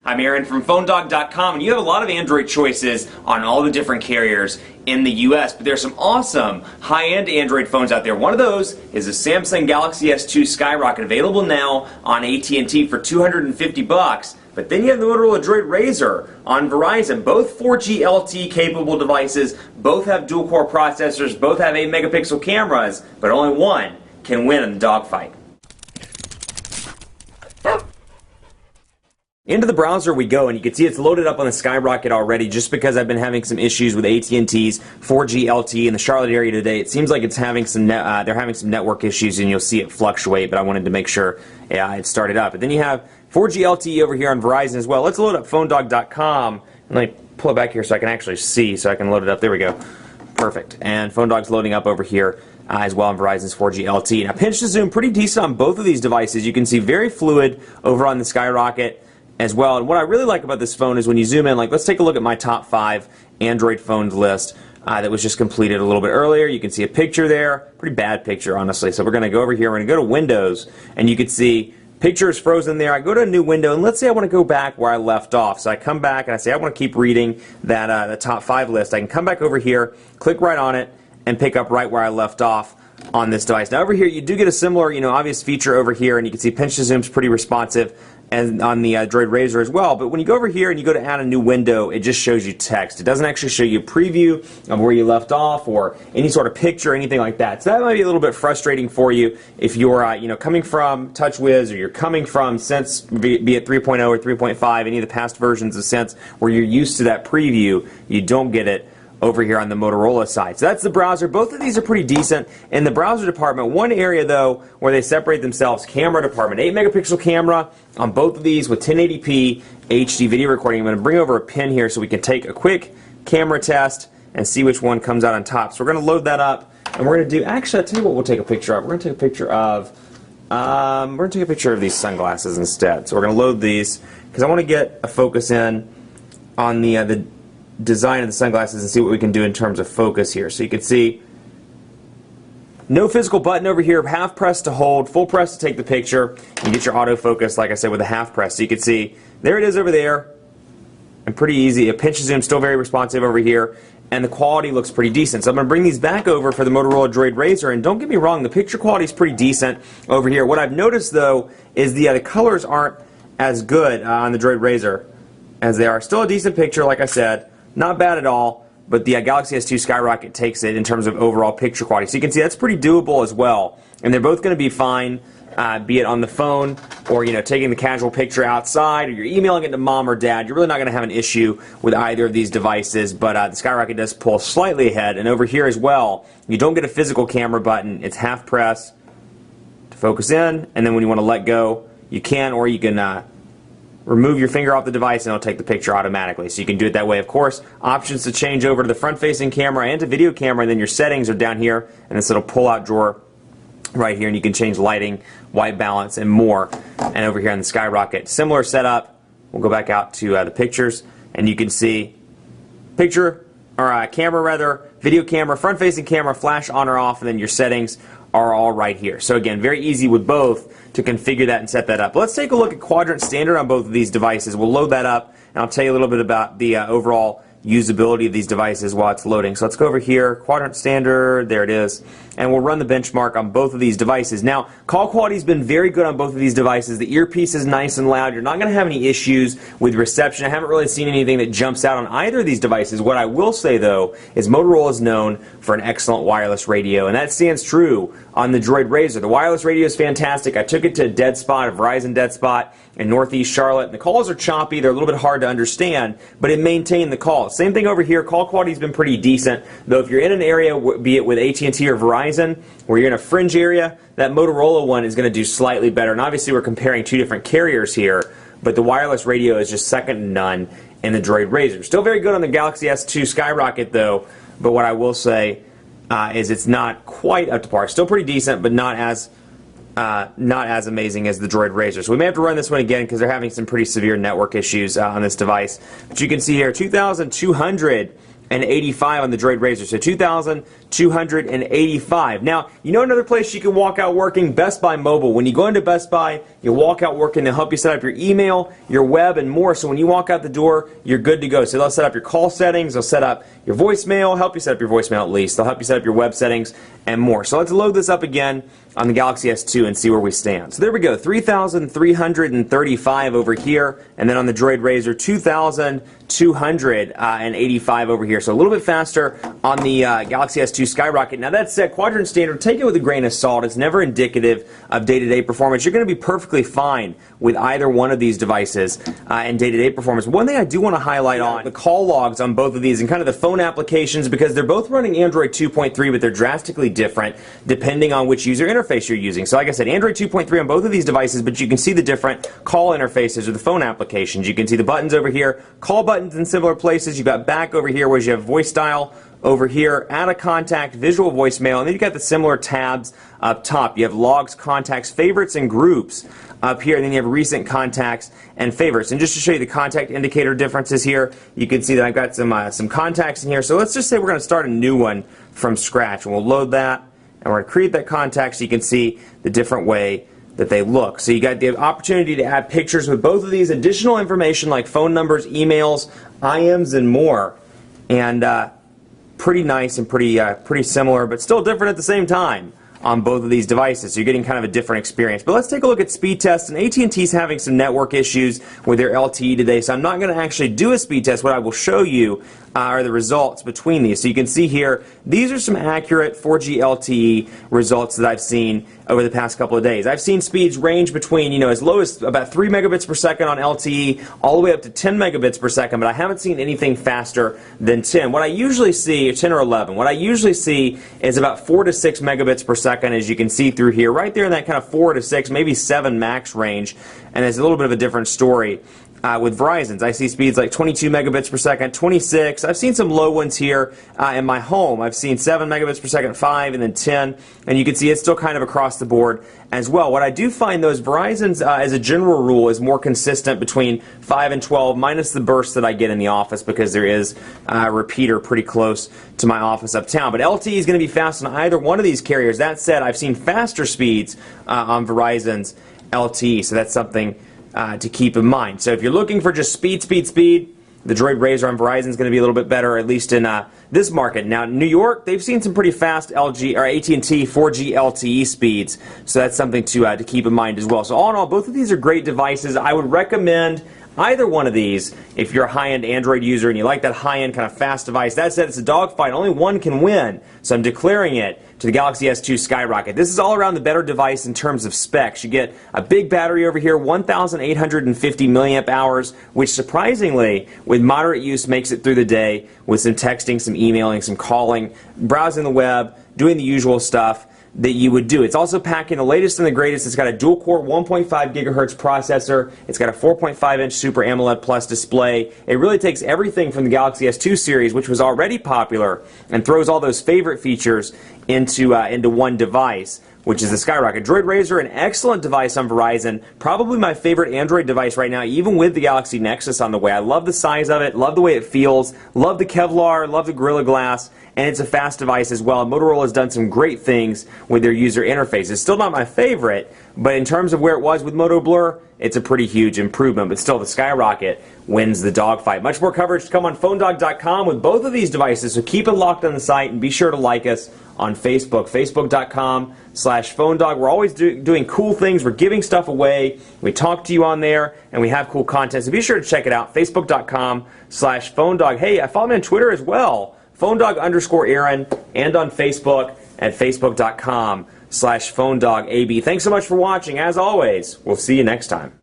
I'm Aaron from PhoneDog.com, and you have a lot of Android choices on all the different carriers in the US, but there's some awesome high-end Android phones out there. One of those is a Samsung Galaxy S2 Skyrocket, available now on AT&T for $250. But then you have the Motorola DROID RAZR on Verizon, both 4G LTE capable devices, both have dual-core processors, both have 8-megapixel cameras, but only one can win in the dogfight. Into the browser we go, and you can see it's loaded up on the Skyrocket already just because I've been having some issues with AT&T's 4G LTE in the Charlotte area today. It seems like it's having some they're having some network issues, and you'll see it fluctuate, but I wanted to make sure it started up. But then you have 4G LTE over here on Verizon as well. Let's load up PhoneDog.com, and let me pull it back here so I can actually see, so I can load it up. There we go. Perfect. And PhoneDog's loading up over here as well on Verizon's 4G LTE. Now, pinch to zoom, pretty decent on both of these devices. You can see very fluid over on the Skyrocket as well. And what I really like about this phone is when you zoom in, like let's take a look at my top 5 Android phones list that was just completed a little bit earlier. You can see a picture there, pretty bad picture honestly. So we're going to go over here, we're going to go to Windows, and you can see picture is frozen there. I go to a new window, and let's say I want to go back where I left off. So I come back and I say I want to keep reading that the top 5 list. I can come back over here, click right on it, and pick up right where I left off on this device. Now over here you do get a similar, obvious feature over here, and you can see pinch to zoom's pretty responsive, and on the DROID RAZR as well. But when you go over here and you go to add a new window, it just shows you text. It doesn't actually show you a preview of where you left off or any sort of picture or anything like that. So that might be a little bit frustrating for you if you're coming from TouchWiz, or you're coming from Sense, be it 3.0 or 3.5, any of the past versions of Sense where you're used to that preview. You don't get it over here on the Motorola side. So that's the browser. Both of these are pretty decent. In the browser department, one area though where they separate themselves, camera department. 8-megapixel camera on both of these with 1080p HD video recording. I'm going to bring over a pin here so we can take a quick camera test and see which one comes out on top. So we're going to load that up, and we're going to do, actually I'll tell you what we'll take a picture of. We're going to take a picture of these sunglasses instead. So we're going to load these because I want to get a focus in on the design of the sunglasses and see what we can do in terms of focus here. So you can see no physical button over here, half press to hold, full press to take the picture. You get your autofocus, like I said, with a half press. So you can see there it is over there, and pretty easy. A pinch to zoom, still very responsive over here, and the quality looks pretty decent. So I'm going to bring these back over for the Motorola DROID RAZR, and don't get me wrong, the picture quality is pretty decent over here. What I've noticed though is the colors aren't as good on the DROID RAZR as they are. Still a decent picture, like I said. Not bad at all, but the Galaxy S2 Skyrocket takes it in terms of overall picture quality. So you can see that's pretty doable as well. And they're both going to be fine, be it on the phone or taking the casual picture outside, or you're emailing it to mom or dad. You're really not going to have an issue with either of these devices, but the Skyrocket does pull slightly ahead. And over here as well, you don't get a physical camera button. It's half press to focus in, and then when you want to let go, you can, or you can remove your finger off the device and it'll take the picture automatically. So you can do it that way. Of course, options to change over to the front-facing camera and to video camera, and then your settings are down here in this little pull-out drawer right here, and you can change lighting, white balance, and more. And over here on the Skyrocket, similar setup. We'll go back out to the pictures, and you can see camera rather, video camera, front-facing camera, flash on or off, and then your settings are all right here. So again, very easy with both to configure that and set that up. Let's take a look at quadrant standard on both of these devices. We'll load that up, and I'll tell you a little bit about the overall usability of these devices while it's loading. So let's go over here, quadrant standard, there it is, and we'll run the benchmark on both of these devices. Now, call quality has been very good on both of these devices. The earpiece is nice and loud. You're not going to have any issues with reception. I haven't really seen anything that jumps out on either of these devices. What I will say, though, is Motorola is known for an excellent wireless radio, and that stands true on the DROID RAZR. The wireless radio is fantastic. I took it to a dead spot, a Verizon dead spot in Northeast Charlotte, and the calls are choppy. They're a little bit hard to understand, but it maintained the call. Same thing over here. Call quality has been pretty decent, though if you're in an area, be it with AT&T or Verizon, where you're in a fringe area, that Motorola one is going to do slightly better. And obviously we're comparing two different carriers here, but the wireless radio is just second to none in the DROID RAZR. Still very good on the Galaxy S2 Skyrocket though, but what I will say is it's not quite up to par. Still pretty decent, but not as amazing as the DROID RAZR. So we may have to run this one again because they're having some pretty severe network issues on this device. But you can see here, 2,285 on the DROID RAZR. So 2,285 $285. Now, you know another place you can walk out working? Best Buy Mobile. When you go into Best Buy, you walk out working. They'll help you set up your email, your web, and more. So when you walk out the door, you're good to go. So they'll set up your call settings, they'll set up your voicemail, help you set up your voicemail at least. They'll help you set up your web settings and more. So let's load this up again on the Galaxy S2 and see where we stand. So there we go, 3,335 over here, and then on the DROID RAZR, 2,285 over here. So a little bit faster on the Galaxy S2 Skyrocket. Now that said, quadrant standard, take it with a grain of salt. It's never indicative of day-to-day performance. You're going to be perfectly fine with either one of these devices and day-to-day performance. One thing I do want to highlight on the call logs on both of these and kind of the phone applications, because they're both running Android 2.3, but they're drastically different depending on which user interface you're using. So like I said, Android 2.3 on both of these devices, but you can see the different call interfaces or the phone applications. You can see the buttons over here, call buttons in similar places. You've got back over here where you have voice dial. Over here, add a contact, visual voicemail, and then you've got the similar tabs up top. You have logs, contacts, favorites, and groups up here, and then you have recent contacts and favorites. And just to show you the contact indicator differences here, you can see that I've got some contacts in here. So let's just say we're going to start a new one from scratch, and we'll load that, and we're going to create that contact so you can see the different way that they look. So you got the opportunity to add pictures with both of these, additional information like phone numbers, emails, IMs, and more. And pretty nice and pretty similar, but still different at the same time on both of these devices. So you're getting kind of a different experience. But let's take a look at speed tests. And AT&T's having some network issues with their LTE today, so I'm not going to actually do a speed test. What I will show you are the results between these. So you can see here, these are some accurate 4G LTE results that I've seen over the past couple of days. I've seen speeds range between, as low as about 3 megabits per second on LTE all the way up to 10 megabits per second, but I haven't seen anything faster than 10. What I usually see, 10 or 11, what I usually see is about 4 to 6 megabits per second, as you can see through here, right there in that kind of 4 to 6, maybe 7 max range, and it's a little bit of a different story. With Verizon's, I see speeds like 22 megabits per second, 26. I've seen some low ones here in my home. I've seen 7 megabits per second, 5, and then 10. And you can see it's still kind of across the board as well. What I do find, though, is Verizon's, as a general rule, is more consistent between 5 and 12, minus the bursts that I get in the office, because there is a repeater pretty close to my office uptown. But LTE is going to be fast on either one of these carriers. That said, I've seen faster speeds on Verizon's LTE, so that's something to keep in mind. So if you're looking for just speed, the DROID RAZR on Verizon is going to be a little bit better, at least in this market. Now, New York, they've seen some pretty fast LG or AT&T 4G LTE speeds, so that's something to keep in mind as well. So all in all, both of these are great devices. I would recommend either one of these if you're a high-end Android user and you like that high-end kind of fast device. That said, it's a dogfight. Only one can win, so I'm declaring it to the Galaxy S2 Skyrocket. This is all around the better device in terms of specs. You get a big battery over here, 1,850 milliamp hours, which surprisingly, with moderate use, makes it through the day with some texting, some emailing, some calling, browsing the web, doing the usual stuff that you would do. It's also packing the latest and the greatest. It's got a dual-core 1.5 gigahertz processor. It's got a 4.5-inch Super AMOLED Plus display. It really takes everything from the Galaxy S2 series, which was already popular, and throws all those favorite features into one device, which is the Skyrocket. DROID RAZR, an excellent device on Verizon. Probably my favorite Android device right now, even with the Galaxy Nexus on the way. I love the size of it, love the way it feels, love the Kevlar, love the Gorilla Glass, and it's a fast device as well. Motorola has done some great things with their user interface. It's still not my favorite, but in terms of where it was with Moto Blur, it's a pretty huge improvement. But still, the Skyrocket wins the dogfight. Much more coverage to come on PhoneDog.com with both of these devices, so keep it locked on the site and be sure to like us on Facebook, Facebook.com/PhoneDog. We're always doing cool things. We're giving stuff away. We talk to you on there, and we have cool content. So be sure to check it out, Facebook.com/PhoneDog. Hey, follow me on Twitter as well, PhoneDog_Aaron, and on Facebook at Facebook.com/PhoneDogAB. Thanks so much for watching. As always, we'll see you next time.